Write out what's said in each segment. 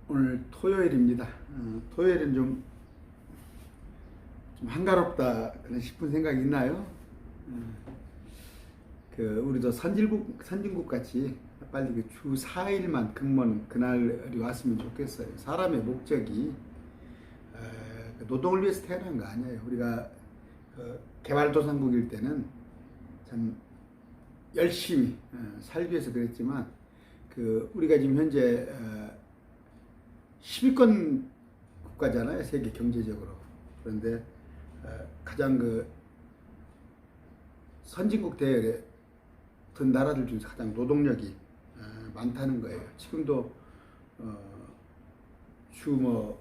오늘 토요일입니다. 토요일은 좀 한가롭다 그런 싶은 생각이 있나요? 우리도 선진국 같이 빨리 주 4일만 근무하는 그날이 왔으면 좋겠어요. 사람의 목적이 노동을 위해서 태어난 거 아니에요. 우리가 개발도상국일 때는 참 열심히 살기 위해서 그랬지만 우리가 지금 현재 10위권 국가잖아요, 세계 경제적으로. 그런데 가장 선진국 대열에 든 나라들 중에서 가장 노동력이 많다는 거예요. 지금도 주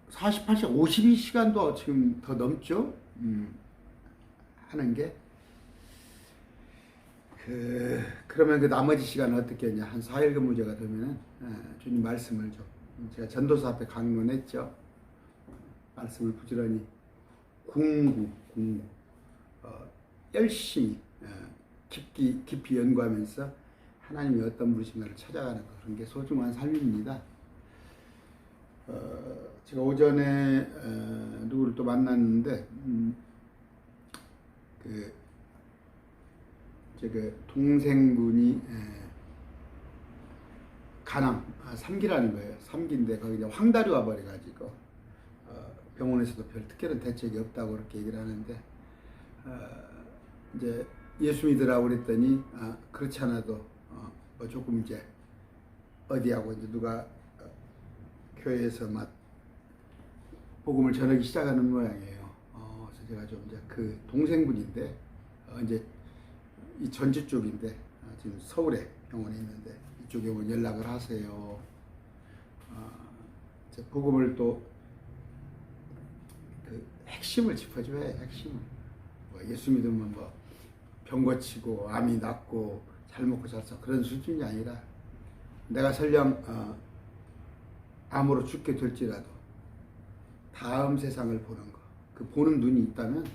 48시간, 52시간도 지금 더 넘죠. 하는 게 그러면 나머지 시간은 어떻게 했냐? 한 4일 근무제가 되면은 주님 말씀을 좀 제가 전도사 앞에 강론했죠. 말씀을 부지런히 공부 열심히 깊이 연구하면서 하나님이 어떤 분이신가를 찾아가는 것, 그런 게 소중한 삶입니다. 제가 오전에 누구를 또 만났는데 제 동생분이 간암 3기라는 거예요. 3기인데 거기 이제 황달이 와버려가지고 병원에서도 별 특별한 대책이 없다고 그렇게 얘기를 하는데 이제 예수 믿으라고 그랬더니 그렇지 않아도 조금 이제 어디하고 이제 누가 교회에서 막 복음을 전하기 시작하는 모양이에요. 그래서 제가 좀 이제 그 동생분인데 이제 이 전주 쪽인데 지금 서울에 병원에 있는데 이쪽에 오면 연락을 하세요. 복음을 또 핵심을 짚어줘야 해요. 핵심을. 예수 믿으면 병 고치고 암이 낫고 잘 먹고 잘 사 그런 수준이 아니라 내가 설령 암으로 죽게 될지라도 다음 세상을 보는 거, 그 보는 눈이 있다면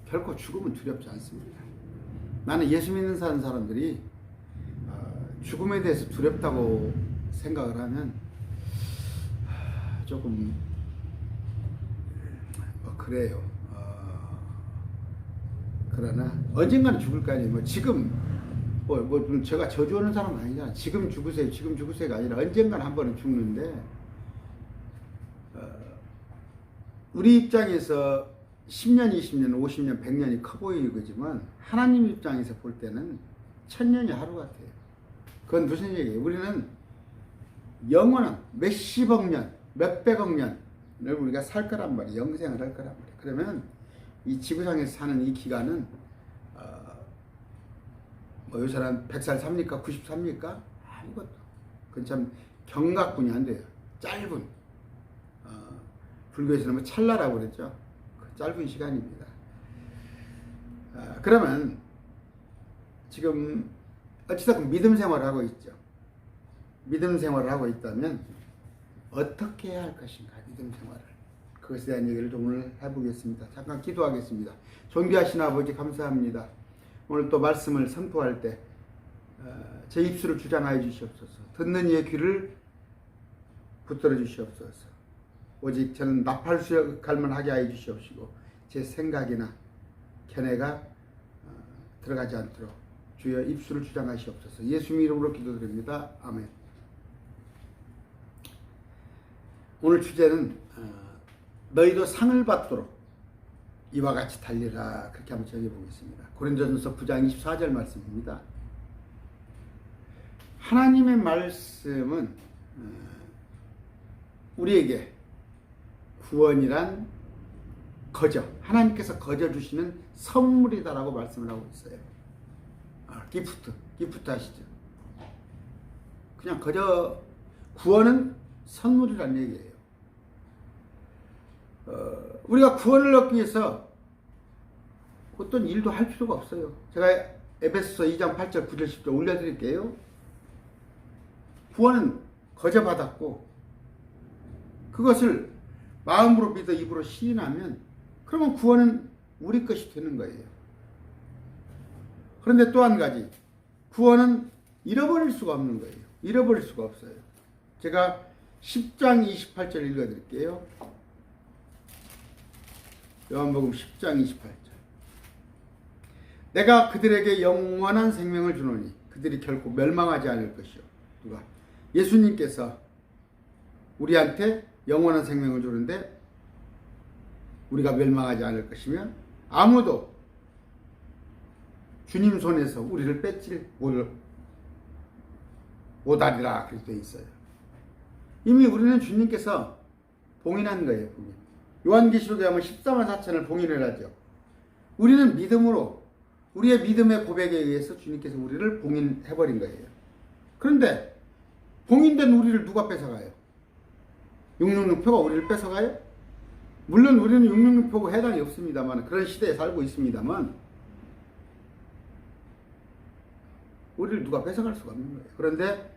결코 죽음은 두렵지 않습니다. 나는 예수 믿는 사람들이 죽음에 대해서 두렵다고 생각을 하면 조금 그래요. 그러나 언젠가는 죽을 거 아니에요. 지금 제가 저주하는 사람은 아니잖아. 지금 죽으세요가 아니라 언젠가는 한 번은 죽는데 우리 입장에서 10년, 20년, 50년, 100년이 커 보이지만 하나님 입장에서 볼 때는 1000년이 하루 같아요. 그건 무슨 얘기예요? 우리는 영원한 몇십억 년, 몇백억 년을 우리가 살 거란 말이에요. 영생을 할 거란 말이에요. 그러면 이 지구상에서 사는 이 기간은 요새 한 100살 삽니까? 90 삽니까? 아무것도. 그건 참 경각분이 안 돼요. 짧은 불교에서는 찰나라고 그랬죠. 짧은 시간입니다. 그러면 지금 어찌됐든 믿음 생활을 하고 있죠. 믿음 생활을 하고 있다면 어떻게 해야 할 것인가, 믿음 생활을. 그것에 대한 얘기를 좀 오늘 해보겠습니다. 잠깐 기도하겠습니다. 존귀하신 아버지 감사합니다. 오늘 또 말씀을 선포할 때 제 입술을 주장하여 주시옵소서. 듣는 이의 귀를 붙들어 주시옵소서. 오직 저는 나팔수역할만 하게 하여 주시옵시고 제 생각이나 견해가 들어가지 않도록 주여 입술을 주장하시옵소서. 예수님 이름으로 기도드립니다. 아멘. 오늘 주제는 너희도 상을 받도록 이와 같이 달리라, 그렇게 한번 정해보겠습니다. 고린도전서 9장 24절 말씀입니다. 하나님의 말씀은 우리에게 구원이란 거저, 하나님께서 거저 주시는 선물이다라고 말씀을 하고 있어요. 기프트 하시죠. 그냥 거저, 구원은 선물이란 얘기예요. 우리가 구원을 얻기 위해서 어떤 일도 할 필요가 없어요. 제가 에베소서 2장 8절 9절 10절 올려드릴게요. 구원은 거저 받았고 그것을 마음으로 믿어 입으로 시인하면 그러면 구원은 우리 것이 되는 거예요. 그런데 또 한 가지, 구원은 잃어버릴 수가 없는 거예요. 잃어버릴 수가 없어요. 제가 10장 28절 읽어드릴게요. 요한복음 10장 28절. 내가 그들에게 영원한 생명을 주노니 그들이 결코 멸망하지 않을 것이요. 누가? 예수님께서 우리한테 영원한 생명을 주는데 우리가 멸망하지 않을 것이며 아무도 주님 손에서 우리를 뺏질 못하리라 그렇게 되어 있어요. 이미 우리는 주님께서 봉인한 거예요. 봉인. 요한계시록에 하면 14만 4천을 봉인을 하죠. 우리는 믿음으로 우리의 믿음의 고백에 의해서 주님께서 우리를 봉인해버린 거예요. 그런데 봉인된 우리를 누가 뺏어가요? 666표가 우리를 뺏어가요? 물론 우리는 666표고 해당이 없습니다만, 그런 시대에 살고 있습니다만 우리를 누가 뺏어갈 수가 없는 거예요. 그런데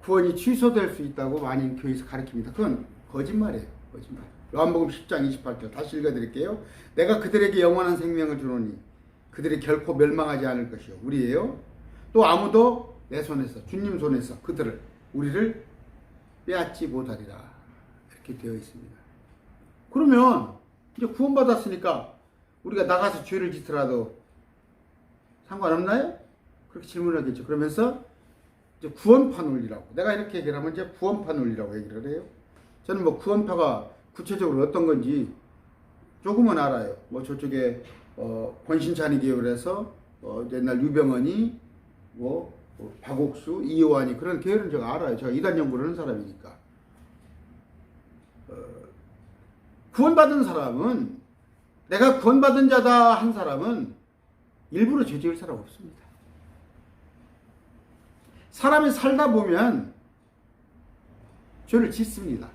구원이 취소될 수 있다고 많이 교회에서 가르칩니다. 그건 거짓말이에요. 거짓말. 요한복음 10장 28절 다시 읽어드릴게요. 내가 그들에게 영원한 생명을 주노니 그들이 결코 멸망하지 않을 것이요. 우리예요. 또 아무도 내 손에서, 주님 손에서 우리를 빼앗지 못하리라. 이렇게 되어 있습니다. 그러면 이제 구원받았으니까 우리가 나가서 죄를 짓더라도 상관없나요? 그렇게 질문하겠죠. 그러면서 이제 구원파 논리라고, 내가 이렇게 얘기를 하면 이제 구원파 논리라고 얘기를 해요. 저는 뭐 구원파가 구체적으로 어떤 건지 조금은 알아요. 뭐 저쪽에 권신찬이 계열에서 옛날 유병헌이 박옥수, 이효환이 그런 계열은 제가 알아요. 제가 이단 연구를 하는 사람이니까. 구원받은 사람은, 내가 구원받은 자다 한 사람은 일부러 죄 지을 사람 없습니다. 사람이 살다 보면 죄를 짓습니다.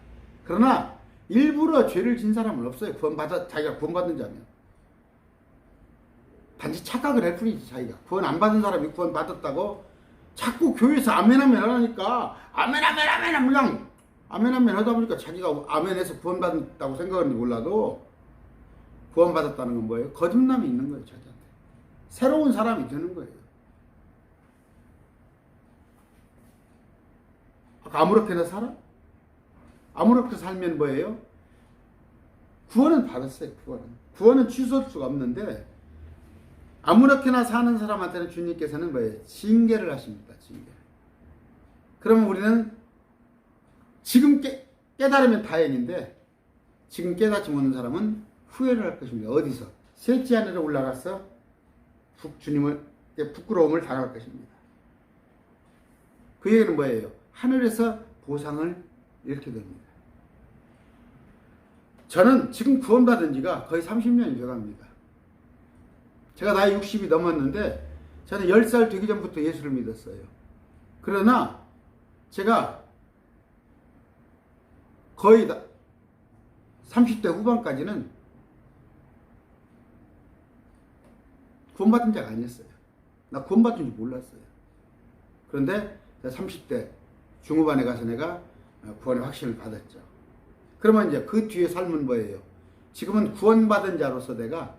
그러나 일부러 죄를 진 사람은 없어요. 자기가 구원받은 자면. 단지 착각을 할 뿐이지. 자기가 구원 안 받은 사람이 구원 받았다고 자꾸 교회에서 아멘 하니까 아멘 그냥 아멘 하다 보니까 자기가 아멘해서 구원 받았다고 생각하는지 몰라도 구원 받았다는 건 뭐예요? 거듭남이 있는 거예요. 자기한테 새로운 사람이 되는 거예요. 아무렇게나 살아? 아무렇게 살면 뭐예요? 구원은 받았어요. 구원은 취소할 수가 없는데 아무렇게나 사는 사람한테는 주님께서는 뭐예요? 징계를 하십니다. 징계. 그러면 우리는 지금 깨달으면 다행인데 지금 깨닫지 못하는 사람은 후회를 할 것입니다. 어디서? 셋째 하늘에 올라가서 주님을 부끄러움을 당할 것입니다. 그 얘기는 뭐예요? 하늘에서 보상을 잃게 됩니다. 저는 지금 구원받은 지가 거의 30년이 돼갑니다. 제가 나이 60이 넘었는데 저는 10살 되기 전부터 예수를 믿었어요. 그러나 제가 거의 30대 후반까지는 구원받은 자가 아니었어요. 나 구원받은 줄 몰랐어요. 그런데 30대 중후반에 가서 내가 구원의 확신을 받았죠. 그러면 이제 그 뒤에 삶은 뭐예요? 지금은 구원받은 자로서 내가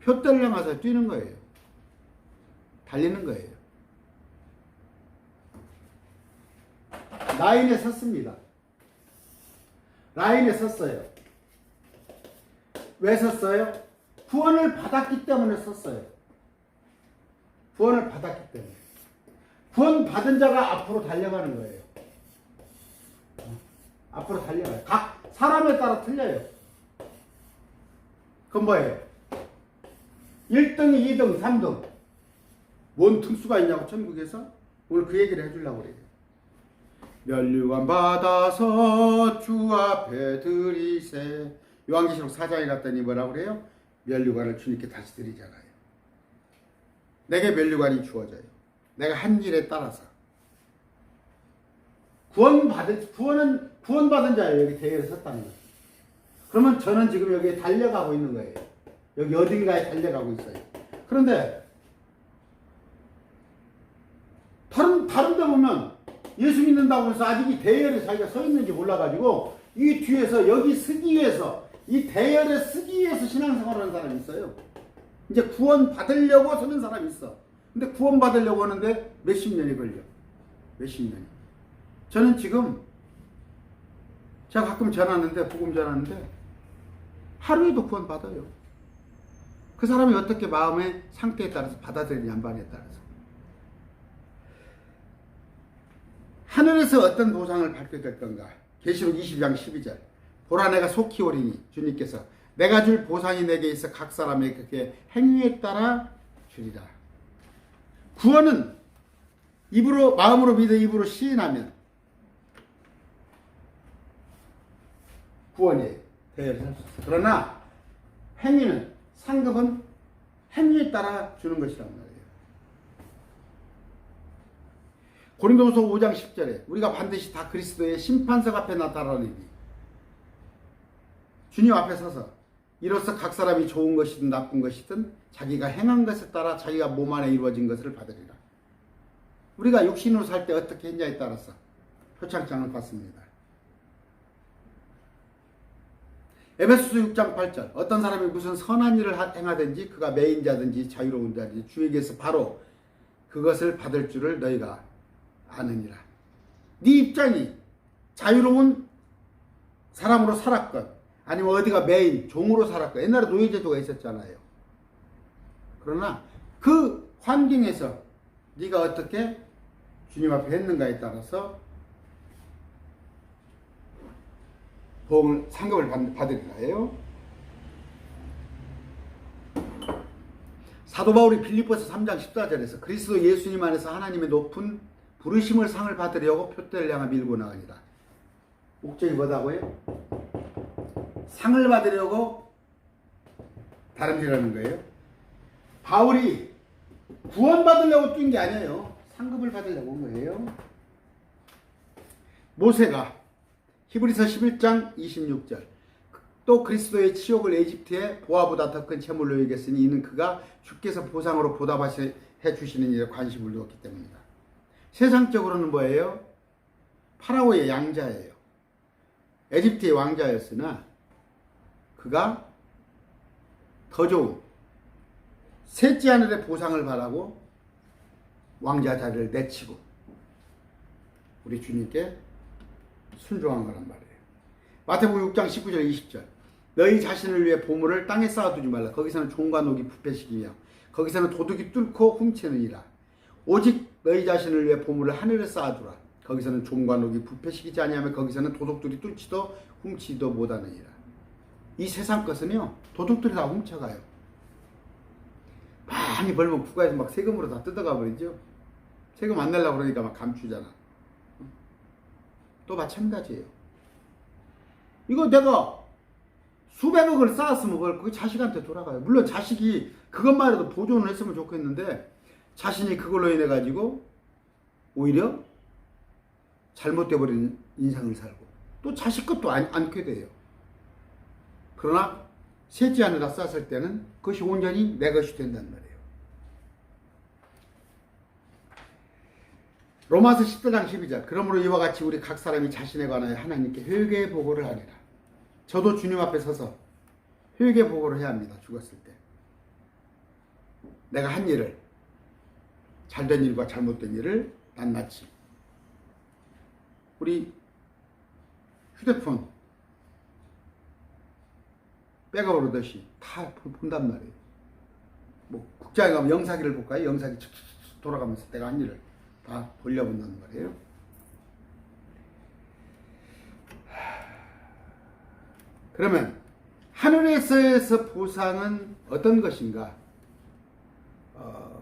표대를 향해서 뛰는 거예요. 달리는 거예요. 라인에 섰습니다. 라인에 섰어요. 왜 섰어요? 구원을 받았기 때문에 섰어요. 구원을 받았기 때문에. 구원 받은 자가 앞으로 달려가는 거예요. 앞으로 달려가요. 각 사람에 따라 틀려요. 그건 뭐예요? 1등, 2등, 3등. 뭔 특수가 있냐고 천국에서? 오늘 그 얘기를 해주려고 그래요. 면류관 받아서 주 앞에 드리세. 요한계시록 4장에 갔더니 뭐라고 그래요? 면류관을 주님께 다시 드리잖아요. 내게 면류관이 주어져요. 내가 한 길에 따라서. 구원받은 자예요. 여기 대회에 섰다는 거예요. 그러면 저는 지금 여기에 달려가고 있는 거예요. 여기 어딘가에 달려가고 있어요. 그런데 다른 데 보면 예수 믿는다고 해서 아직 이 대열에 자기가 서 있는지 몰라가지고 이 뒤에서 여기 서기 위해서 이 대열에 쓰기 위해서 신앙생활을 하는 사람이 있어요. 이제 구원 받으려고 서는 사람이 있어. 근데 구원 받으려고 하는데 몇십 년이 걸려. 몇십 년이. 저는 지금 제가 가끔 전하는데, 복음 전하는데 하루에도 구원 받아요. 그 사람이 어떻게 마음의 상태에 따라서 받아들이냐, 안 받느냐에 따라서. 하늘에서 어떤 보상을 받게 될 건가? 계시록 20장 12절. 보라, 내가 속히 오리니, 주님께서 내가 줄 보상이 내게 있어 각 사람에게 그렇게 행위에 따라 주리라. 구원은 입으로, 마음으로 믿어 입으로 시인하면 구원이 되어질 수 있어요. 그러나 행위는, 상급은 행위에 따라 주는 것이란 말이에요. 고린도후서 5장 10절에 우리가 반드시 다 그리스도의 심판석 앞에 나타나리니 주님 앞에 서서 이로써 각 사람이 좋은 것이든 나쁜 것이든 자기가 행한 것에 따라 자기가 몸 안에 이루어진 것을 받으리라. 우리가 육신으로 살 때 어떻게 했냐에 따라서 표창장을 받습니다. 에베소서 6장 8절. 어떤 사람이 무슨 선한 일을 행하든지 그가 매인 자든지 자유로운 자든지 주에게서 바로 그것을 받을 줄을 너희가 아느니라. 네 입장이 자유로운 사람으로 살았건 아니면 어디가 매인 종으로 살았건, 옛날에 노예제도가 있었잖아요. 그러나 그 환경에서 네가 어떻게 주님 앞에 했는가에 따라서 보험을, 상급을 받으리라 해요. 사도 바울이 빌립보서 3장 14절에서 그리스도 예수님 안에서 하나님의 높은 부르심을 상을 받으려고 표대를 향해 밀고 나가니라. 목적이 뭐다고요? 상을 받으려고 다름질하는 거예요. 바울이 구원 받으려고 뛴 게 아니에요. 상급을 받으려고 온 거예요. 모세가 히브리서 11장 26절. 또 그리스도의 치욕을 에집트에 보화보다 더 큰 채물로 여겼으니 이는 그가 주께서 보상으로 보답해 주시는 일에 관심을 두었기 때문이다. 세상적으로는 뭐예요? 파라오의 양자예요. 에집트의 왕자였으나 그가 더 좋은 셋째 하늘의 보상을 바라고 왕자 자리를 내치고 우리 주님께 순종한 거란 말이에요. 마태복음 6장 19절 20절. 너희 자신을 위해 보물을 땅에 쌓아두지 말라. 거기서는 종과 녹이 부패시키며 거기서는 도둑이 뚫고 훔치느니라. 오직 너희 자신을 위해 보물을 하늘에 쌓아두라. 거기서는 종과 녹이 부패시키지 아니하며 거기서는 도둑들이 뚫지도 훔치지도 못하느니라. 이 세상 것은요, 도둑들이 다 훔쳐가요. 많이 벌면 국가에서 막 세금으로 다 뜯어가 버리죠. 세금 안 내려고 그러니까 막 감추잖아. 또 마찬가지예요. 이거 내가 수백억을 쌓았으면 그게 자식한테 돌아가요. 물론 자식이 그것만 해도 보존을 했으면 좋겠는데 자신이 그걸로 인해 가지고 오히려 잘못돼 버린 인생을 살고 또 자식 것도 않게 돼요. 그러나 셋째 하늘에 쌓았을 때는 그것이 온전히 내 것이 된단 말이에요. 로마서 14장 12절. 그러므로 이와 같이 우리 각 사람이 자신에 관하여 하나님께 회개 보고를 하리라. 저도 주님 앞에 서서 회개 보고를 해야 합니다. 죽었을 때. 내가 한 일을, 잘된 일과 잘못된 일을 낱낱이. 우리 휴대폰 백업을 하듯이 다 본단 말이에요. 뭐 국장에 가면 영사기를 볼까요? 영사기 돌아가면서 내가 한 일을 다 돌려본다는 말이에요. 그러면 하늘에서의 보상은 어떤 것인가?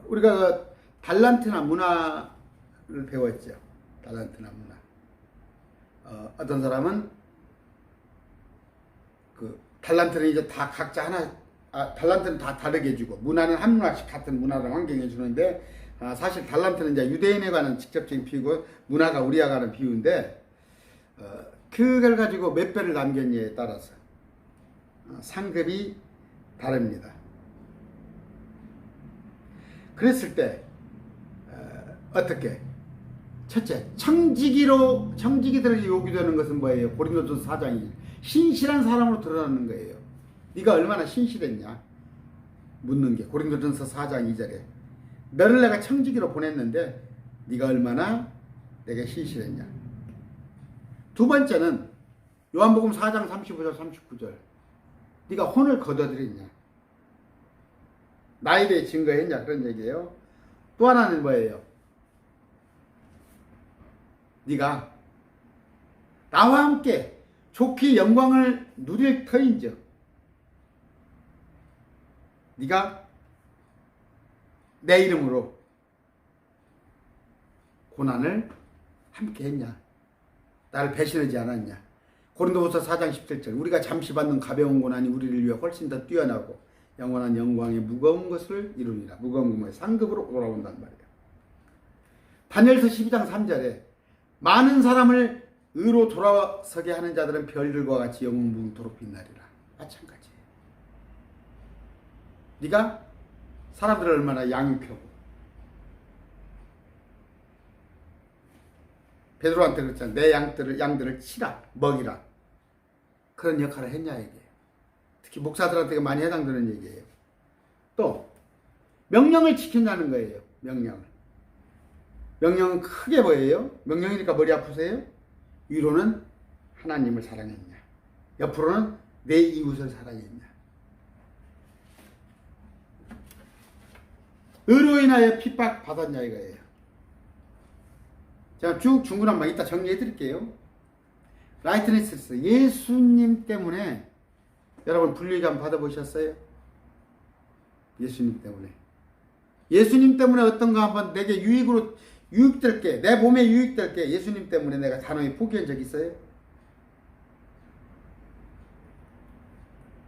우리가 달란트나 문화를 배웠죠. 달란트나 문화. 어떤 사람은 그 달란트는 이제 다 각자 하나, 달란트는 다 다르게 주고 문화는 한 문화씩 같은 문화를 환경해 주는데 사실 달란트는 이제 유대인에 관한 직접적인 비유고 문화가 우리와 관한 비유인데 그걸 가지고 몇 배를 남겼냐에 따라서 상급이 다릅니다. 그랬을 때 어떻게? 첫째, 청지기들에게 요구되는 것은 뭐예요? 고린도전서 4장이 신실한 사람으로 드러나는 거예요. 네가 얼마나 신실했냐 묻는 게 고린도전서 4장 2절에 너를 내가 청지기로 보냈는데 네가 얼마나 내게 신실했냐. 두 번째는 요한복음 4장 35절 39절 네가 혼을 거둬들였냐. 나에 대해 증거했냐 그런 얘기예요. 또 하나는 뭐예요? 네가 나와 함께 좋게 영광을 누릴 터인즉 네가 내 이름으로 고난을 함께 했냐. 나를 배신하지 않았냐. 고린도후서 4장 17절 우리가 잠시 받는 가벼운 고난이 우리를 위해 훨씬 더 뛰어나고 영원한 영광의 무거운 것을 이루니라. 무거운 것의 상급으로 돌아온단 말이에요. 다니엘서 12장 3절에 많은 사람을 의로 돌아서게 하는 자들은 별들과 같이 영원토록 빛나리라. 마찬가지예요. 네가 사람들을 얼마나 양육하고 베드로한테 그랬잖아. 내 양들을 치라 먹이라. 그런 역할을 했냐 얘기예요. 특히 목사들한테 많이 해당되는 얘기예요. 또 명령을 지킨다는 거예요. 명령은 크게 뭐예요? 명령이니까 머리 아프세요? 위로는 하나님을 사랑했냐. 옆으로는 내 이웃을 사랑했냐. 의로 인하여 핍박 받았냐 이거예요. 제가 쭉 중구난방 이따 정리해 드릴게요. 라이트니스 예수님 때문에 여러분 불리감 받아보셨어요? 예수님 때문에. 예수님 때문에 어떤가 한번 내게 유익될 게, 내 몸에 유익될 게 예수님 때문에 내가 단호히 포기한 적 있어요?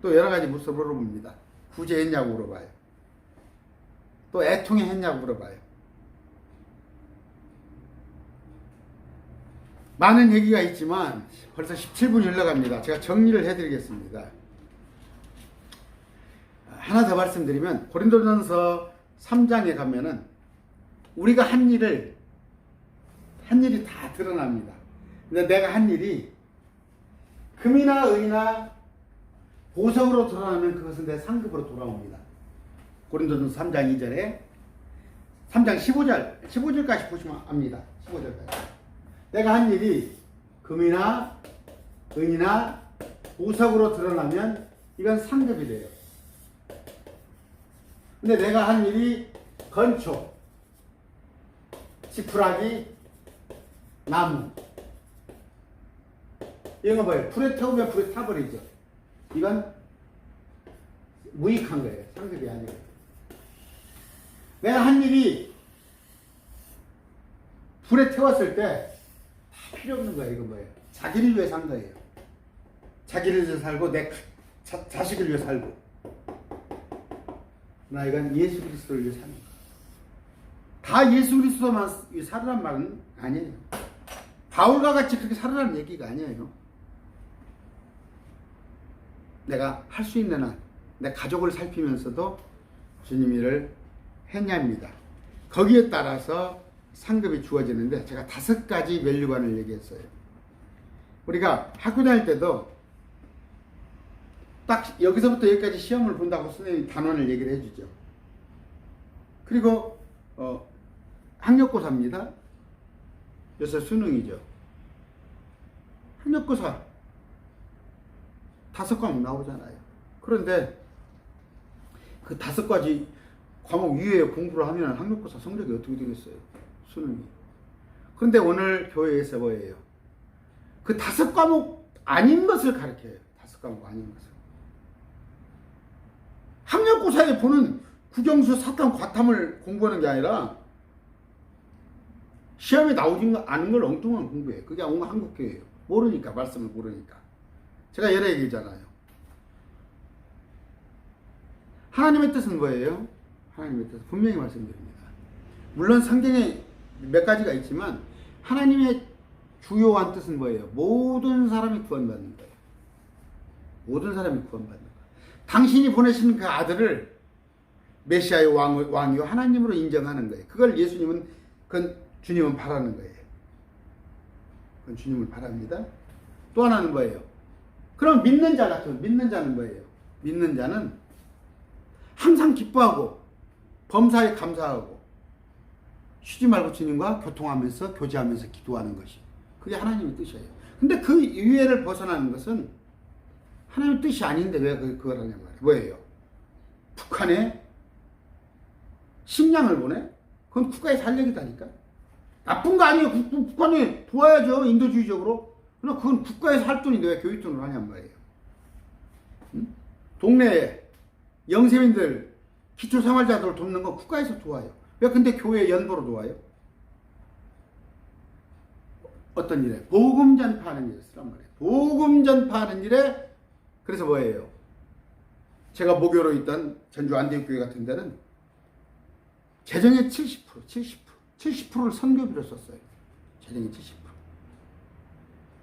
또 여러 가지 물어봅니다. 구제했냐고 물어봐요. 또 애통해 했냐고 물어봐요. 많은 얘기가 있지만 벌써 17분이 흘러갑니다. 제가 정리를 해드리겠습니다. 하나 더 말씀드리면 고린도전서 3장에 가면은 우리가 한 일이 다 드러납니다. 근데 내가 한 일이 금이나 은이나 보석으로 드러나면 그것은 내 상급으로 돌아옵니다. 고린도전서 3장 2절에 3장 15절까지 보시면 압니다. 15절까지. 내가 한 일이 금이나 은이나 보석으로 드러나면 이건 상급이 돼요. 근데 내가 한 일이 건축, 지푸라기, 나무 이런 거 봐요. 불에 태우면 불에 타버리죠. 이건 무익한 거예요. 상급이 아니에요. 내가 한 일이 불에 태웠을 때 다 필요 없는 거예요. 이거 뭐예요? 자기를 위해 산 거예요. 자기를 위해 살고 내 자식을 위해 살고. 나 이건 예수 그리스도를 위해 사는 거예요. 다 예수 그리스도만 살으란 말은 아니에요. 바울과 같이 그렇게 살으라는 얘기가 아니에요. 내가 할 수 있는 한 내 가족을 살피면서도 주님 일을 했냐입니다. 거기에 따라서 상급이 주어지는데 제가 5가지 밸류관을 얘기했어요. 우리가 학교 다닐 때도 딱 여기서부터 여기까지 시험을 본다고 선생님이 단원을 얘기를 해주죠. 그리고 학력고사입니다. 요새 수능이죠. 학력고사 5과목 나오잖아요. 그런데 그 5가지 과목 위에 공부를 하면 학력고사 성적이 어떻게 되겠어요? 수능이. 그런데 오늘 교회에서 뭐예요? 그 5과목 아닌 것을 가르쳐요. 5과목 아닌 것을. 학력고사에 보는 국영수, 사탐, 과탐을 공부하는 게 아니라 시험에 나오지 않은 걸 엉뚱한 공부해요. 그게 한국교회예요. 모르니까, 말씀을 모르니까. 제가 여러 얘기잖아요. 하나님의 뜻은 뭐예요? 하나님의 뜻은 분명히 말씀드립니다. 물론 성경에 몇 가지가 있지만 하나님의 주요한 뜻은 뭐예요? 모든 사람이 구원받는 거예요. 모든 사람이 구원받는 거예요. 당신이 보내신 그 아들을 메시아의 왕이요 하나님으로 인정하는 거예요. 그걸 그건 주님은 바라는 거예요. 그건 주님을 바랍니다. 또 하나는 뭐예요? 그럼 믿는 자는 뭐예요? 믿는 자는 항상 기뻐하고 범사에 감사하고 쉬지 말고 주님과 교통하면서 교제하면서 기도하는 것이 그게 하나님의 뜻이에요. 근데 그 이해를 벗어나는 것은 하나님의 뜻이 아닌데 왜 그걸 하냐 말이에요. 뭐예요? 북한에 식량을 보내? 그건 국가의 살려기다니까. 나쁜 거 아니에요. 북한이 도와야죠. 인도주의적으로. 그러나 그건 국가에서 할 돈인데 왜 교육돈으로 하냔 말이에요. 응? 동네에 영세민들 기초생활자들을 돕는 건 국가에서 도와요. 왜 근데 교회 연보로 도와요? 어떤 일에? 복음 전파하는 일에 쓰란 말이에요. 복음 전파하는 일에. 그래서 뭐예요? 제가 목요로 있던 전주 안대교회 같은 데는 재정의 70%를 선교비로 썼어요. 재정의 70%.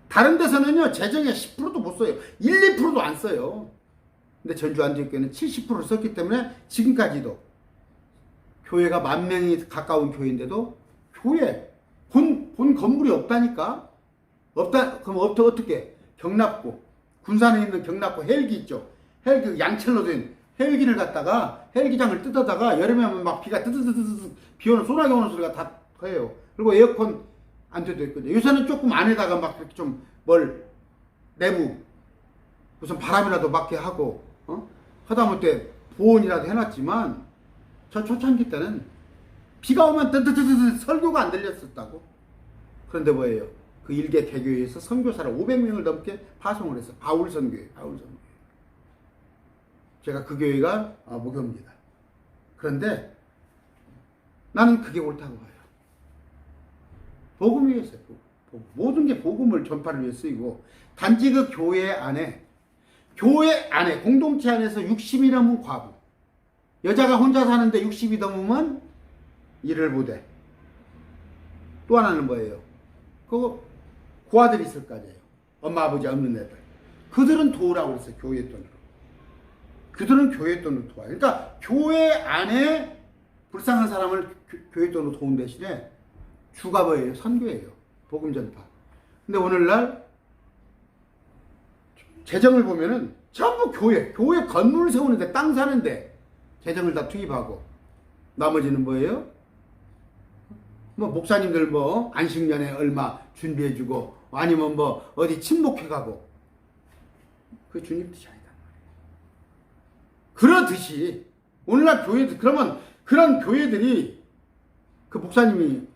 다른 데서는요, 재정의 10%도 못 써요. 1, 2%도 안 써요. 근데 전주 안대교회는 70%를 썼기 때문에 지금까지도 교회가 10,000명이 가까운 교회인데도 교회 본 건물이 없다니까. 없다. 그럼 어떻게? 경납고 군산에 있는 경납고 헬기 있죠. 헬기 양철로 된 헬기를 갖다가 헬기장을 뜯어다가 여름에 하면 막 비가 뜨뜨뜨뜨 비 오는 소나기 오는 소리가 다 커요. 그리고 에어컨 안 돼도 있거든요. 요새는 조금 안에다가 막 이렇게 좀 내부 무슨 바람이라도 막게 하고 하다못해 보온이라도 해놨지만 저 초창기 때는 비가 오면 뜨뜨뜨뜨 설교가 안 들렸었다고. 그런데 뭐예요? 그 일개 개교회에서 선교사를 500명을 넘게 파송을 했어. 바울 선교회. 제가 그 교회가 목요입니다. 그런데 나는 그게 옳다고 봐요. 복음 위에 있어요. 모든 게 복음을 전파를 위해 쓰이고, 단지 그 교회 안에 공동체 안에서 60이 넘은 과부, 여자가 혼자 사는데 60이 넘으면 일을 못해. 또 하나는 뭐예요? 그 고아들이 있을 거 아니에요. 엄마 아버지 없는 애들. 그들은 도우라고 그랬어요. 교회 돈으로. 그들은 교회 돈으로 도와요. 그러니까 교회 안에 불쌍한 사람을 교회 돈으로 도운 대신에 주가 뭐예요? 선교예요. 복음 전파. 근데 오늘날 재정을 보면은 전부 교회 건물을 세우는데, 땅 사는데 재정을 다 투입하고, 나머지는 뭐예요? 목사님들 안식년에 얼마 준비해주고, 아니면 어디 친목해가고. 그게 주님 뜻이 아니다. 그렇듯이 오늘날 교회들, 그러면 그런 교회들이 그 목사님이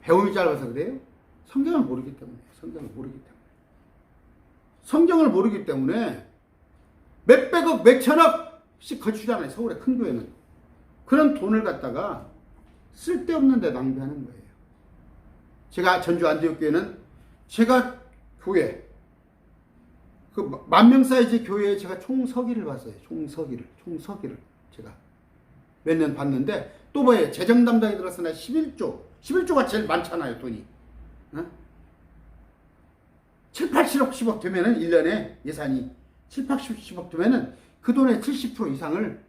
배움이 짧아서 그래요? 성경을 모르기 때문에. 성경을 모르기 때문에 몇백억, 몇천억씩 거치잖아요. 서울의 큰 교회는. 그런 돈을 갖다가 쓸데없는 데 낭비하는 거예요. 제가 전주 안디옥교회는 제가 교회 그 10,000명 사이즈 교회에 제가 총서기를 봤어요. 총서기를 제가 몇 년 봤는데, 또 뭐예요? 재정 담당이 들어서 나 11조가 제일 많잖아요, 돈이. 7, 80억, 10억 되면은 1년에 예산이 7, 80억, 10억 되면은 그 돈의 70% 이상을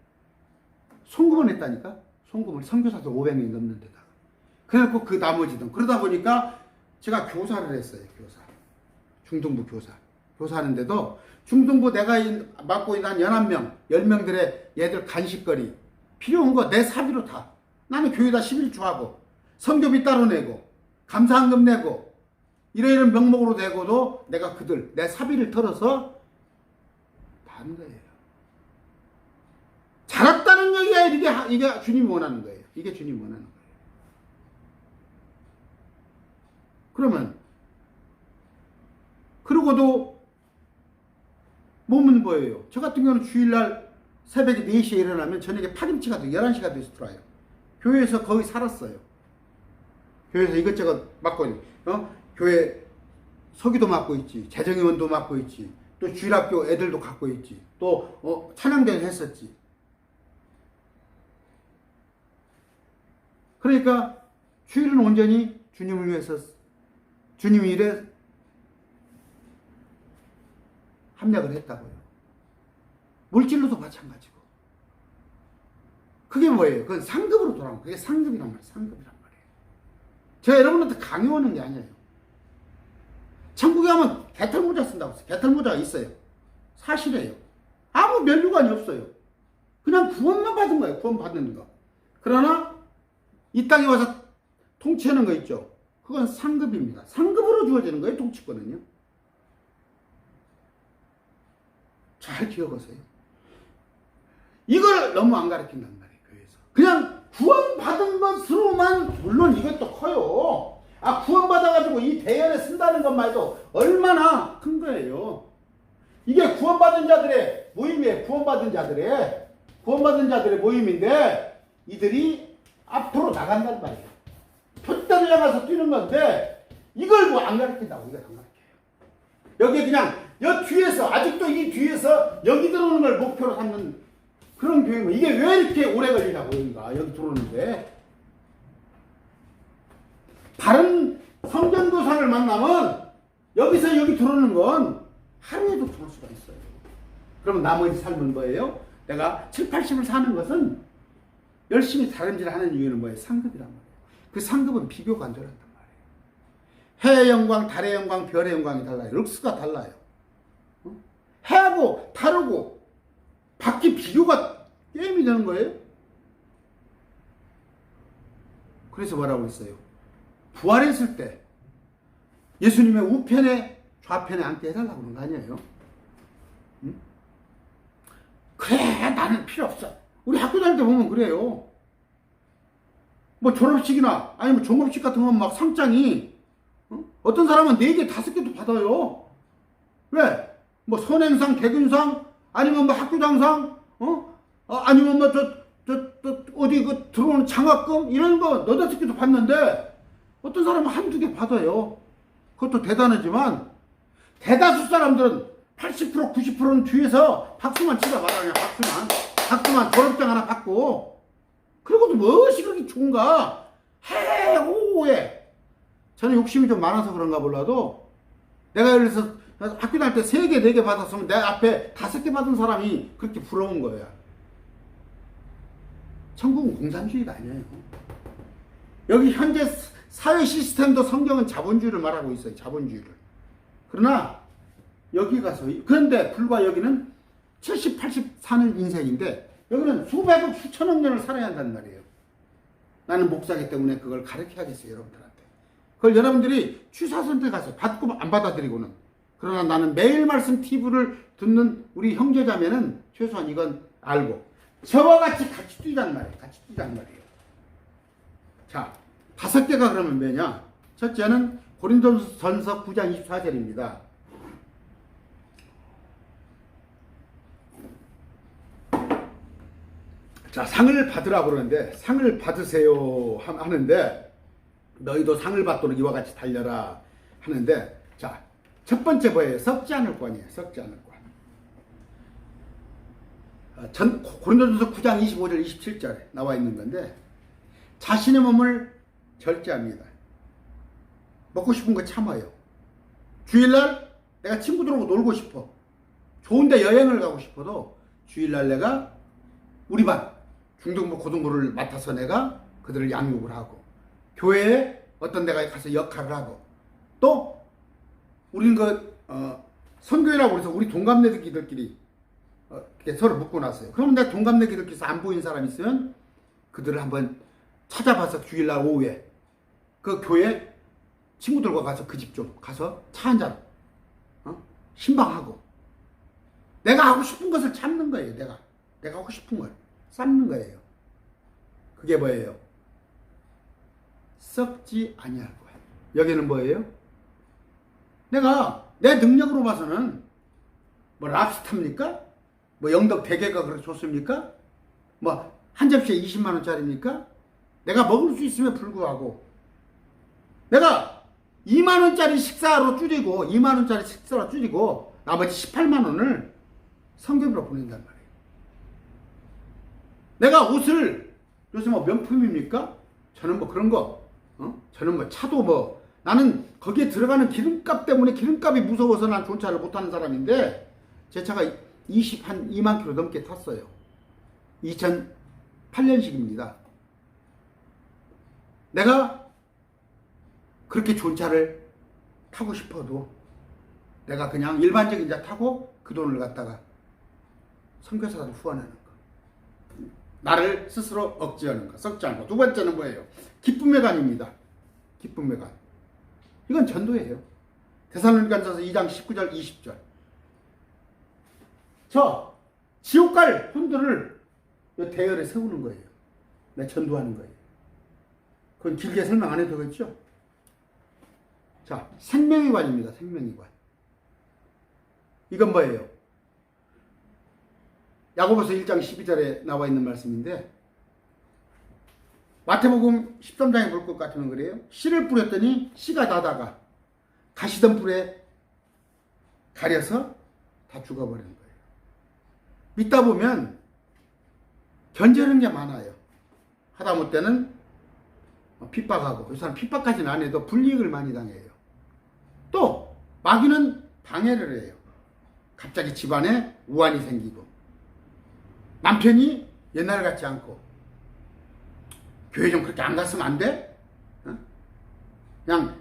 송금을 했다니까. 송금을 선교사도 500명이 넘는 데다가. 그래갖고 그 나머지 돈. 그러다 보니까 제가 교사를 했어요. 중등부 교사하는데도 중등부 내가 맡고 있는 한 11명, 10명들의 얘들 간식거리 필요한 거 내 사비로 다. 나는 교회에다 11조 하고 선교비 따로 내고 감사한금 내고 이런 명목으로 내고도 내가 내 사비를 털어서 다 하는 거예요. 잘했다는 얘기가 이게 주님이 원하는 거예요. 이게 주님이 원하는 거예요. 그러면 그러고도 몸은 뭐예요? 저 같은 경우는 주일날 새벽에 4시에 일어나면 저녁에 파김치가 돼 11시가 돼서 들어와요. 교회에서 거의 살았어요. 교회에서 이것저것 맡고 교회 서기도 맡고 있지, 재정위원도 맡고 있지, 또 주일학교 애들도 갖고 있지, 또 찬양대회 했었지. 그러니까 주일은 온전히 주님을 위해서, 주님 일에 합력을 했다고요. 물질로도 마찬가지고. 그게 뭐예요? 그건 상급으로 돌아온 거예요. 그게 상급이란 말이에요. 제가 여러분한테 강요하는 게 아니에요. 천국에 가면 개털모자 쓴다고 했어요. 개털모자가 있어요. 사실이에요. 아무 면류관이 없어요. 그냥 구원만 받은 거예요. 구원 받는 거. 그러나 이 땅에 와서 통치하는 거 있죠. 그건 상급입니다. 상급으로 주어지는 거예요. 통치권은요. 잘 기억하세요. 이걸 너무 안 가르친단 말이에요. 교회에서. 그냥 구원받은 것으로만, 물론 이것도 커요. 구원받아가지고 이 대연에 쓴다는 것만 해도 얼마나 큰 거예요. 이게 구원받은 자들의 모임이에요. 구원받은 자들의 모임인데, 이들이 앞으로 나간단 말이에요. 표대를 향해서 뛰는 건데, 이걸 뭐 안 가르친다고. 이걸 안 가르쳐요. 여기 그냥, 여 뒤에서, 아직도 이 뒤에서 여기 들어오는 걸 목표로 삼는 그런 교회고, 이게 왜 이렇게 오래 걸리냐고, 여기 들어오는데. 다른 성전도사를 만나면 여기서 여기 들어오는 건 하루에도 들어올 수가 있어요. 그러면 나머지 삶은 뭐예요? 내가 7, 80을 사는 것은 열심히 다름질 하는 이유는 뭐예요? 상급이란 말이에요. 그 상급은 비교가 안 되란단 말이에요. 해의 영광, 달의 영광, 별의 영광이 달라요. 럭스가 달라요. 해하고 다르고 밖에 비교가 게임이 되는 거예요. 그래서 뭐라고 했어요? 부활했을 때 예수님의 우편에 좌편에 앉게 해달라고 그런 거 아니에요? 응? 그래, 나는 필요 없어. 우리 학교 다닐 때 보면 그래요. 뭐 졸업식이나 아니면 종업식 같은 건 막 상장이 어떤 사람은 4개, 5개도 받아요. 왜? 뭐 선행상, 개근상, 아니면 뭐 학교장상, 아니면 뭐 어디 그 들어오는 장학금 이런 거 4-5개도 받는데 어떤 사람은 1-2개 받아요. 그것도 대단하지만 대다수 사람들은 80%, 90%는 뒤에서 박수만 치다 말아요. 박수만 졸업장 하나 받고. 그리고도 무엇이 그렇게 좋은가? 해오해. 저는 욕심이 좀 많아서 그런가 몰라도 내가 예를 들어서 학교 다닐 때 3개, 4개 받았으면 내 앞에 5개 받은 사람이 그렇게 부러운 거야. 천국은 공산주의가 아니에요. 여기 현재 사회 시스템도 성경은 자본주의를 말하고 있어요. 자본주의를. 그러나 여기 가서, 그런데 불과 여기는 70, 80 사는 인생인데 여기는 수백억, 수천억 년을 살아야 한단 말이에요. 나는 목사기 때문에 그걸 가르쳐야겠어요. 여러분들한테. 그걸 여러분들이 취사선택 가서 받고 안 받아들이고는. 그러나 나는 매일 말씀 TV를 듣는 우리 형제자매는 최소한 이건 알고 저와 같이 뛰단 말이에요. 자, 5개가 그러면 뭐냐? 첫째는 고린도전서 9장 24절입니다. 자, 상을 받으라고 그러는데 상을 받으세요 하는데 너희도 상을 받도록 이와 같이 달려라 하는데, 자, 첫 번째 뭐예요? 썩지 않을 권이에요. 썩지 않을 권. 고린도전서 9장 25절 27절에 나와 있는 건데, 자신의 몸을 절제합니다. 먹고 싶은 거 참아요. 주일날 내가 친구들하고 놀고 싶어. 좋은데 여행을 가고 싶어도 주일날 내가 우리 반 중등부 고등부를 맡아서 내가 그들을 양육을 하고, 교회에 어떤 데가 가서 역할을 하고, 또 우리는 선교회라고 해서 우리 동갑내기들끼리 서로 묶고 났어요. 그러면 내가 동갑내기들끼리 안 보인 사람 있으면 그들을 한번 찾아봐서 주일날 오후에 그 교회 친구들과 가서 그 집 좀 가서 차 한잔 신방하고, 내가 하고 싶은 것을 참는 거예요. 내가 하고 싶은 걸 삶는 거예요. 그게 뭐예요? 썩지 아니할 거예요. 여기는 뭐예요? 내가 내 능력으로 봐서는 뭐 랍스타입니까? 뭐 영덕 대게가 그렇게 좋습니까? 뭐 한 접시에 20만 원짜리입니까? 내가 먹을 수 있음에 불구하고 내가 2만 원짜리 식사로 줄이고 나머지 18만 원을 성경으로 보낸단 말이에요. 내가 옷을 요새 뭐 명품입니까? 저는 뭐 그런 거, 저는 뭐 차도 뭐, 나는 거기에 들어가는 기름값 때문에 기름값이 무서워서 난 좋은 차를 못 타는 사람인데, 제 차가 한 2만 킬로 넘게 탔어요. 2008년식입니다. 내가 그렇게 좋은 차를 타고 싶어도 내가 그냥 일반적인 차 타고 그 돈을 갖다가 선교사를 후원하는 거. 나를 스스로 억제하는 거, 썩지 않고. 두 번째는 뭐예요? 기쁨의 간입니다. 기쁨의 간. 이건 전도예요. 데살로니가전서 2장 19절 20절. 저 지옥 갈 분들을 대열에 세우는 거예요. 내가 전도하는 거예요. 그건 길게 설명 안 해도 되겠죠? 자, 생명의 관입니다. 생명의 관. 이건 뭐예요? 야고보서 1장 12절에 나와 있는 말씀인데, 마태복음 13장에 볼 것 같으면 그래요. 씨를 뿌렸더니 씨가 나다가 가시던 불에 가려서 다 죽어버리는 거예요. 믿다 보면 견제하는 게 많아요. 하다못때는 핍박하고, 이 사람 핍박까지는 안 해도 불이익을 많이 당해요. 또 마귀는 방해를 해요. 갑자기 집안에 우환이 생기고, 남편이 옛날 같지 않고, 교회 좀 그렇게 안 갔으면 안 돼? 그냥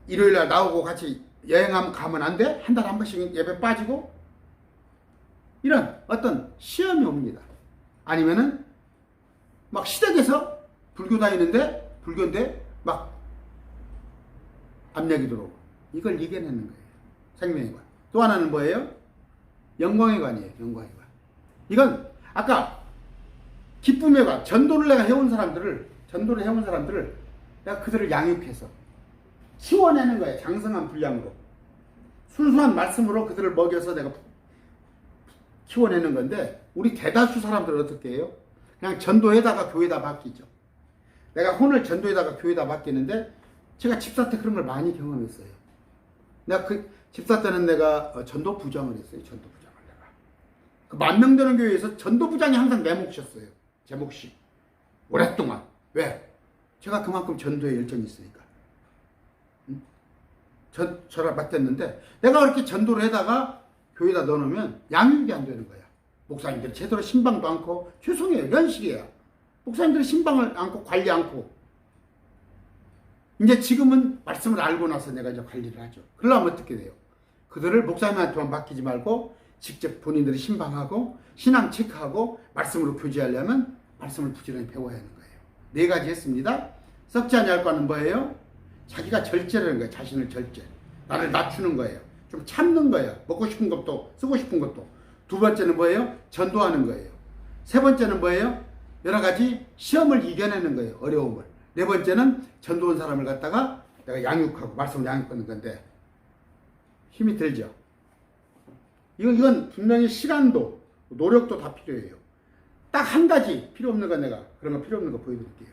일요일날 나오고 같이 여행하면 가면 안 돼? 한 달에 한 번씩 예배 빠지고? 이런 어떤 시험이 옵니다. 아니면은 막 시댁에서 불교 다니는데, 불교인데 막 압력이 들어오고, 이걸 이겨내는 거예요. 생명의 관. 또 하나는 뭐예요? 영광의 관이에요. 영광의 관. 이건 아까 기쁨의 관, 전도를 내가 해온 사람들을 내가 그들을 양육해서 키워내는 거예요. 장성한 분량으로. 순수한 말씀으로 그들을 먹여서 내가 키워내는 건데, 우리 대다수 사람들은 어떻게 해요? 그냥 전도에다가 교회다 맡기죠. 내가 혼을 전도에다가 교회다 맡기는데, 제가 집사 때 그런 걸 많이 경험했어요. 내가 그 집사 때는 내가 전도 부장을 했어요. 전도 부장을 내가. 그 10,000명 되는 교회에서 전도 부장이 항상 내 몫이었어요. 제 몫이. 오랫동안. 왜? 제가 그만큼 전도에 열정이 있으니까. 저를 맡겼는데, 내가 그렇게 전도를 해다가 교회에다 넣어놓으면 양육이 안 되는 거야. 목사님들이 제대로 신방도 않고, 죄송해요. 연식이에요. 목사님들이 신방을 않고 관리 않고. 이제 지금은 말씀을 알고 나서 내가 이제 관리를 하죠. 그러려면 어떻게 돼요? 그들을 목사님한테만 맡기지 말고 직접 본인들이 신방하고 신앙 체크하고 말씀으로 교제하려면 말씀을 부지런히 배워야 하는 거예요. 4가지 했습니다. 썩지 아니할 거는 뭐예요? 자기가 절제를 하는 거예요. 자신을 절제. 나를 낮추는 거예요. 좀 참는 거예요. 먹고 싶은 것도 쓰고 싶은 것도. 두 번째는 뭐예요? 전도하는 거예요. 세 번째는 뭐예요? 여러 가지 시험을 이겨내는 거예요. 어려움을. 네 번째는 전도 온 사람을 갖다가 내가 양육하고 말씀을 양육하는 건데, 힘이 들죠? 이건 분명히 시간도 노력도 다 필요해요. 딱 한 가지 필요 없는 거, 내가 그런 거 필요 없는 거 보여드릴게요.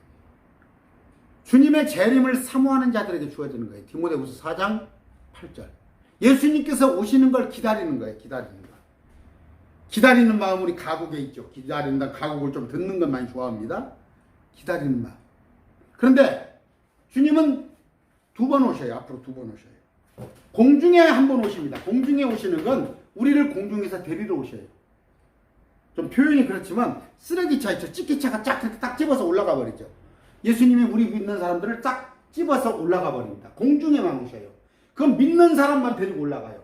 주님의 재림을 사모하는 자들에게 주어지는 거예요. 디모데후서 4장 8절. 예수님께서 오시는 걸 기다리는 거예요. 기다리는 거. 기다리는 마음, 우리 가곡에 있죠. 기다린다, 가곡을 좀 듣는 것 많이 좋아합니다. 기다리는 마음. 그런데 주님은 2번 오셔요. 앞으로 2번 오셔요. 공중에 한 번 오십니다. 공중에 오시는 건 우리를 공중에서 데리러 오셔요. 좀 표현이 그렇지만 쓰레기차 있죠. 찌개차가 딱 집어서 올라가 버리죠. 예수님이 우리 믿는 사람들을 딱 집어서 올라가 버립니다. 공중에만 오셔요. 그럼 믿는 사람만 데리고 올라가요.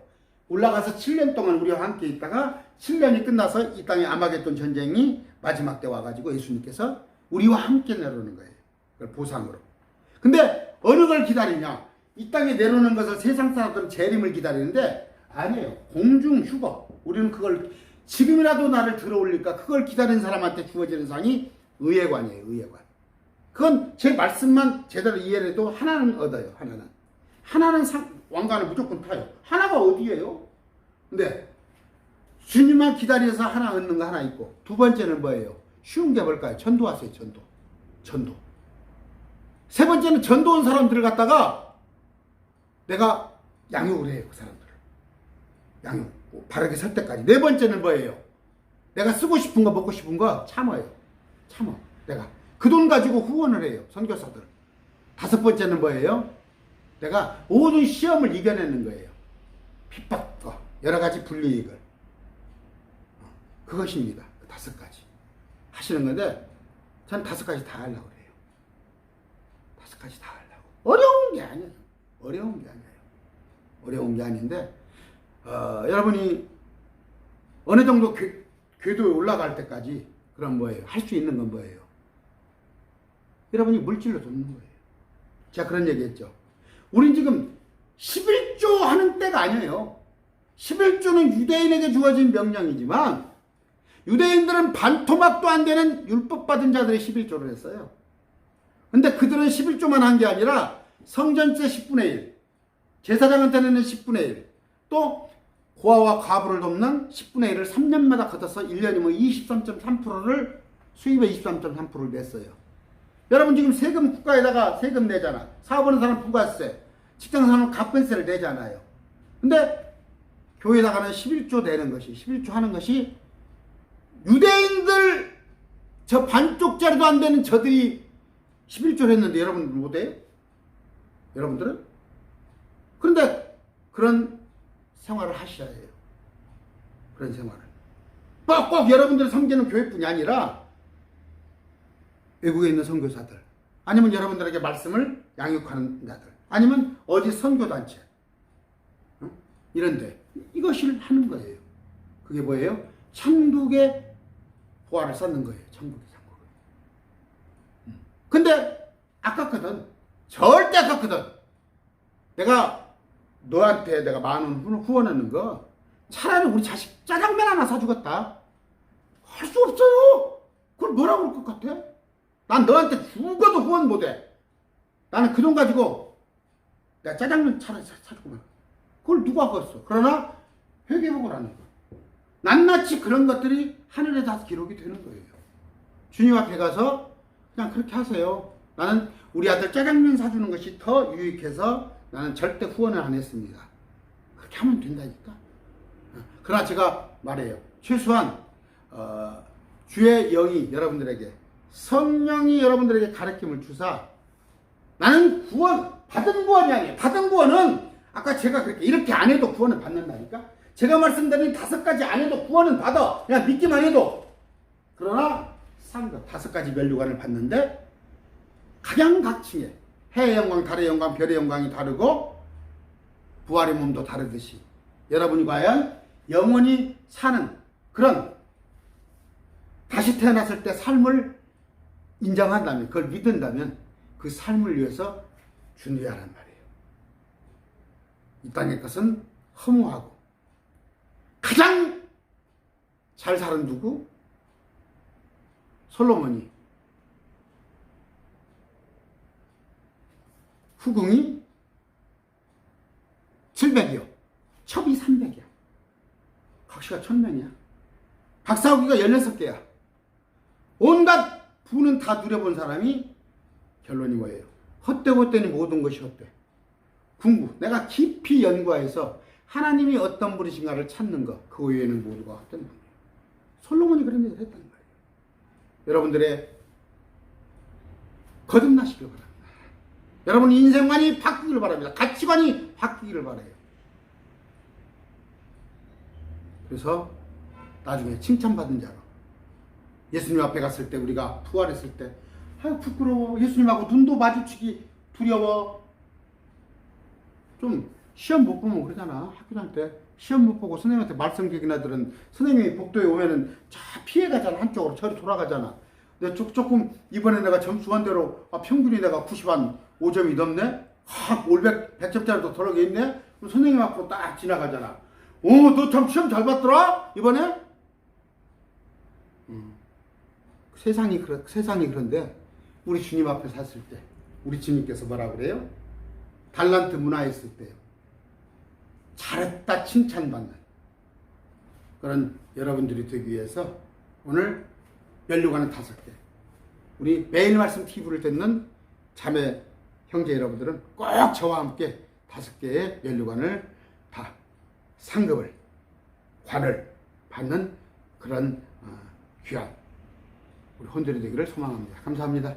올라가서 7년 동안 우리와 함께 있다가 7년이 끝나서 이 땅에 아마겟돈 전쟁이 마지막 때 와가지고 예수님께서 우리와 함께 내려오는 거예요. 그걸 보상으로. 근데 어느 걸 기다리냐? 이 땅에 내려오는 것을 세상 사람들은 재림을 기다리는데, 아니에요. 공중 휴거. 우리는 그걸 지금이라도 나를 들어올릴까? 그걸 기다리는 사람한테 주어지는 상이 의회관이에요. 의회관. 그건 제 말씀만 제대로 이해를 해도 하나는 얻어요. 하나는 왕관을 무조건 타요. 하나가 어디예요? 근데 주님만 기다려서 하나 얻는 거 하나 있고, 두 번째는 뭐예요? 쉬운 게 뭘까요? 전도하세요. 전도. 세 번째는 전도 온 사람들을 갖다가 내가 양육을 해요. 그 사람들을. 양육. 바르게 설 때까지. 네 번째는 뭐예요? 내가 쓰고 싶은 거, 먹고 싶은 거 참아요. 내가 그 돈 가지고 후원을 해요. 선교사들. 다섯 번째는 뭐예요? 내가 모든 시험을 이겨내는 거예요. 핍박과 여러 가지 불이익을. 그것입니다. 5가지. 하시는 건데, 전 5가지 다 하려고 그래요. 5가지 다 하려고. 어려운 게 아니에요. 어려운 게 아닌데, 여러분이 어느 정도 궤도에 올라갈 때까지 그럼 뭐예요? 할 수 있는 건 뭐예요? 여러분이 물질로 돕는 거예요. 제가 그런 얘기 했죠. 우린 지금 11조 하는 때가 아니에요. 11조는 유대인에게 주어진 명령이지만 유대인들은 반토막도 안 되는 율법 받은 자들이 11조를 했어요. 근데 그들은 11조만 한 게 아니라 성전세 10분의 1, 제사장한테는 10분의 1, 또 고아와 과부를 돕는 10분의 1을 3년마다 걷어서 1년이면 23.3%를 수입의 23.3%를 냈어요. 여러분 지금 세금 국가에다가 세금 내잖아. 사업하는 사람 부가세, 직장 사람은 가pen세를 내잖아요. 근데 교회에다가는 11조 내는 것이 11조 하는 것이 유대인들 저 반쪽짜리도 안 되는 저들이 11조를 했는데 여러분들 못해요? 여러분들은? 그런데 그런 생활을 하셔야 해요. 그런 생활을. 꼭 여러분들이 섬기는 교회뿐이 아니라 외국에 있는 선교사들, 아니면 여러분들에게 말씀을 양육하는 자들, 아니면 어디 선교단체, 이런데 이것을 하는 거예요. 그게 뭐예요? 천국의 보화를 쌓는 거예요. 천국의 상국을. 근데 아깝거든. 절대 아깝거든. 내가 너한테 내가 10,000원 후원하는 거 차라리 우리 자식 짜장면 하나 사주겠다. 할 수 없어요. 그걸 뭐라고 그럴 것 같아? 난 너한테 죽어도 후원 못해. 나는 그 돈 가지고 내가 짜장면 차라리 사주고만. 그걸 누가 하겠어. 그러나 회개복을 하는 거. 낱낱이 그런 것들이 하늘에 다 기록이 되는 거예요. 주님 앞에 가서 그냥 그렇게 하세요. 나는 우리 아들 짜장면 사주는 것이 더 유익해서 나는 절대 후원을 안 했습니다. 그렇게 하면 된다니까. 그러나 제가 말해요. 최소한 주의 영이 여러분들에게, 성령이 여러분들에게 가르침을 주사, 나는 구원, 받은 구원이 아니에요. 받은 구원은 아까 제가 그렇게 이렇게 안 해도 구원을 받는다니까. 제가 말씀드린 5가지 안 해도 구원은 받아. 그냥 믿기만 해도. 그러나 상급 5가지 면류관을 받는데 각양각층에 해의 영광, 달의 영광, 별의 영광이 다르고 부활의 몸도 다르듯이 여러분이 과연 영원히 사는 그런 다시 태어났을 때 삶을 인정한다면, 그걸 믿는다면 그 삶을 위해서 준비하란 말이에요. 이 땅의 것은 허무하고 가장 잘 사는 누구? 솔로몬이. 후궁이 700이요. 첩이 300이야. 각시가 1000명이야. 박사오기가 16개야. 온갖 부는 다 누려본 사람이 결론이 뭐예요? 헛되고 헛되니 모든 것이 헛돼. 궁구. 내가 깊이 연구해서 하나님이 어떤 분이신가를 찾는 것. 그 외에는 모두가 헛된 겁니다. 솔로몬이 그런 얘기를 했단 말이에요. 여러분들의 거듭나시길 바랍니다. 여러분 인생관이 바뀌기를 바랍니다. 가치관이 바뀌기를 바라요. 그래서 나중에 칭찬받은 자로 예수님 앞에 갔을 때, 우리가 부활했을 때, 아유 부끄러워, 예수님하고 눈도 마주치기 두려워. 좀 시험 못 보면 그러잖아. 학교 다닐 때 시험 못 보고 선생님한테 말씀 기기나들은 선생님이 복도에 오면은 저 피해가잖아. 한쪽으로 저리 돌아가잖아. 근데 조금 이번에 내가 점수한 대로 평균이 내가 95점이 넘네? 올백 100점짜리도 덜어가 있네? 그럼 선생님 앞으로 딱 지나가잖아. 오, 너 참 시험 잘 봤더라? 이번에? 세상이 그런데 우리 주님 앞에 섰을 때 우리 주님께서 뭐라 그래요? 달란트 문화했을 때요. 잘했다 칭찬받는 그런 여러분들이 되기 위해서 오늘 면류관은 5개. 우리 매일 말씀 TV를 듣는 자매 형제 여러분들은 꼭 저와 함께 5개의 면류관을 다 상급을, 관을 받는 그런 귀한 우리 혼들이 되기를 소망합니다. 감사합니다.